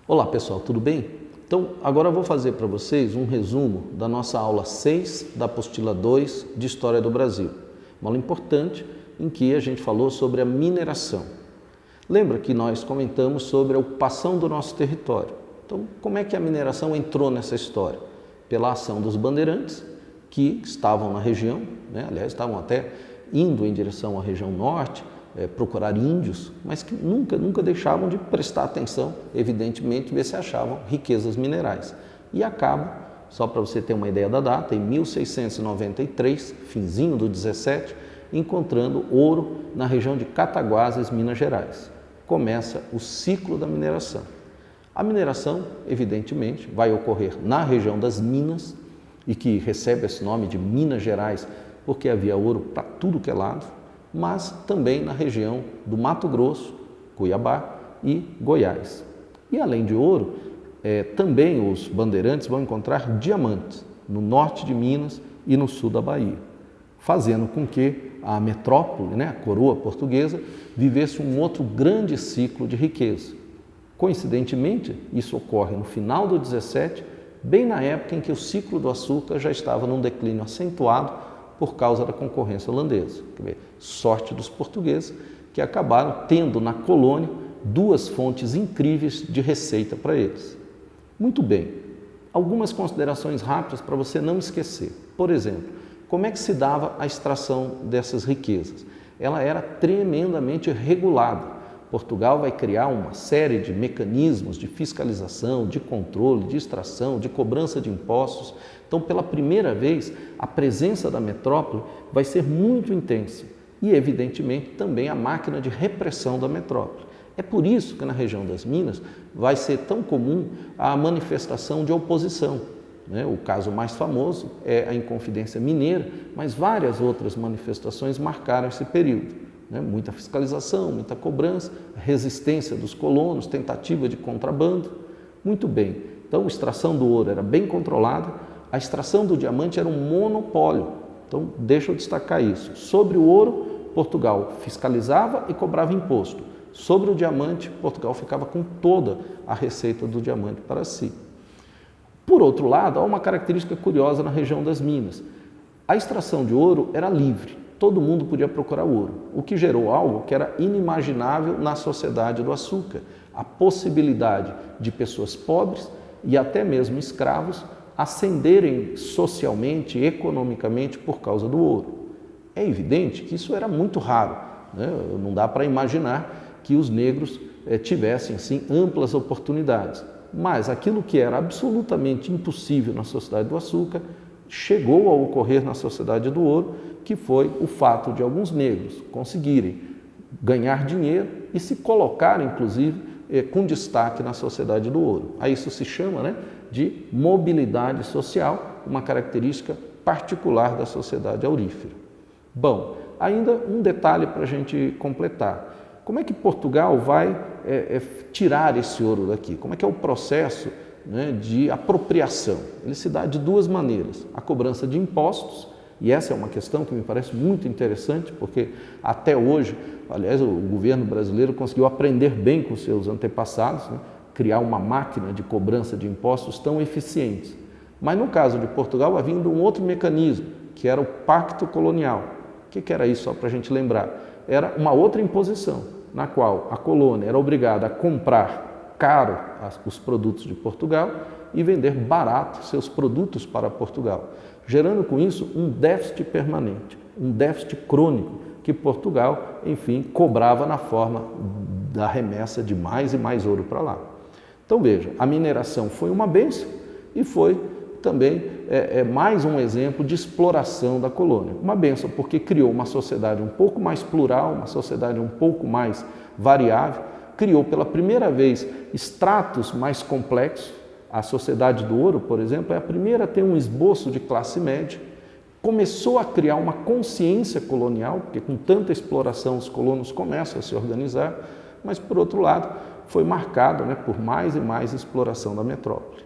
Olá pessoal, tudo bem? Então agora eu vou fazer para vocês um resumo da nossa aula 6 da apostila 2 de História do Brasil. Uma aula importante em que a gente falou sobre a mineração. Lembra que nós comentamos sobre a ocupação do nosso território. Então como é que a mineração entrou nessa história? Pela ação dos bandeirantes que estavam na região, aliás estavam até indo em direção à região norte, procurar índios, mas que nunca deixavam de prestar atenção, evidentemente, ver se achavam riquezas minerais. E acabam, só para você ter uma ideia da data, em 1693, finzinho do 17, encontrando ouro na região de Cataguases, Minas Gerais. Começa o ciclo da mineração. A mineração, evidentemente, vai ocorrer na região das Minas, e que recebe esse nome de Minas Gerais, porque havia ouro para tudo que é lado, mas também na região do Mato Grosso, Cuiabá e Goiás. E além de ouro, também os bandeirantes vão encontrar diamantes no norte de Minas e no sul da Bahia, fazendo com que a metrópole, a coroa portuguesa, vivesse um outro grande ciclo de riqueza. Coincidentemente, isso ocorre no final do 17, bem na época em que o ciclo do açúcar já estava num declínio acentuado por causa da concorrência holandesa. Sorte dos portugueses, que acabaram tendo na colônia duas fontes incríveis de receita para eles. Muito bem, algumas considerações rápidas para você não esquecer. Por exemplo, como é que se dava a extração dessas riquezas? Ela era tremendamente regulada. Portugal vai criar uma série de mecanismos de fiscalização, de controle, de extração, de cobrança de impostos. Então, pela primeira vez, a presença da metrópole vai ser muito intensa e, evidentemente, também a máquina de repressão da metrópole. É por isso que na região das Minas vai ser tão comum a manifestação de oposição. O caso mais famoso é a Inconfidência Mineira, mas várias outras manifestações marcaram esse período. Muita fiscalização, muita cobrança, resistência dos colonos, tentativa de contrabando. Muito bem, então a extração do ouro era bem controlada, a extração do diamante era um monopólio. Então deixa eu destacar isso. Sobre o ouro, Portugal fiscalizava e cobrava imposto. Sobre o diamante, Portugal ficava com toda a receita do diamante para si. Por outro lado, há uma característica curiosa na região das Minas. A extração de ouro era livre. Todo mundo podia procurar ouro, o que gerou algo que era inimaginável na sociedade do açúcar, a possibilidade de pessoas pobres e até mesmo escravos ascenderem socialmente e economicamente por causa do ouro. É evidente que isso era muito raro, Não dá para imaginar que os negros tivessem assim amplas oportunidades, mas aquilo que era absolutamente impossível na sociedade do açúcar chegou a ocorrer na sociedade do ouro, que foi o fato de alguns negros conseguirem ganhar dinheiro e se colocar, inclusive, com destaque na sociedade do ouro. A isso se chama de mobilidade social, uma característica particular da sociedade aurífera. Bom, ainda um detalhe para a gente completar. Como é que Portugal vai tirar esse ouro daqui? Como é que é o processo de apropriação? Ele se dá de duas maneiras: a cobrança de impostos, e essa é uma questão que me parece muito interessante, porque até hoje, aliás, o governo brasileiro conseguiu aprender bem com seus antepassados, criar uma máquina de cobrança de impostos tão eficiente. Mas no caso de Portugal havia um outro mecanismo, que era o Pacto Colonial. O que era isso, só para a gente lembrar? Era uma outra imposição, na qual a colônia era obrigada a comprar caro os produtos de Portugal e vender barato seus produtos para Portugal, gerando com isso um déficit permanente, um déficit crônico que Portugal, enfim, cobrava na forma da remessa de mais e mais ouro para lá. Então veja, a mineração foi uma bênção e foi também mais um exemplo de exploração da colônia. Uma bênção porque criou uma sociedade um pouco mais plural, uma sociedade um pouco mais variável, criou pela primeira vez estratos mais complexos. A sociedade do ouro, por exemplo, é a primeira a ter um esboço de classe média, começou a criar uma consciência colonial, porque com tanta exploração os colonos começam a se organizar, mas por outro lado foi marcado por mais e mais exploração da metrópole.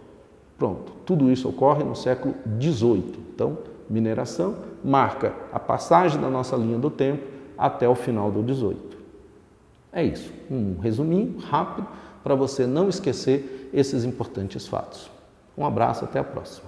Pronto, tudo isso ocorre no século XVIII. Então, mineração marca a passagem da nossa linha do tempo até o final do XVIII. É isso, um resuminho rápido para você não esquecer esses importantes fatos. Um abraço, até a próxima.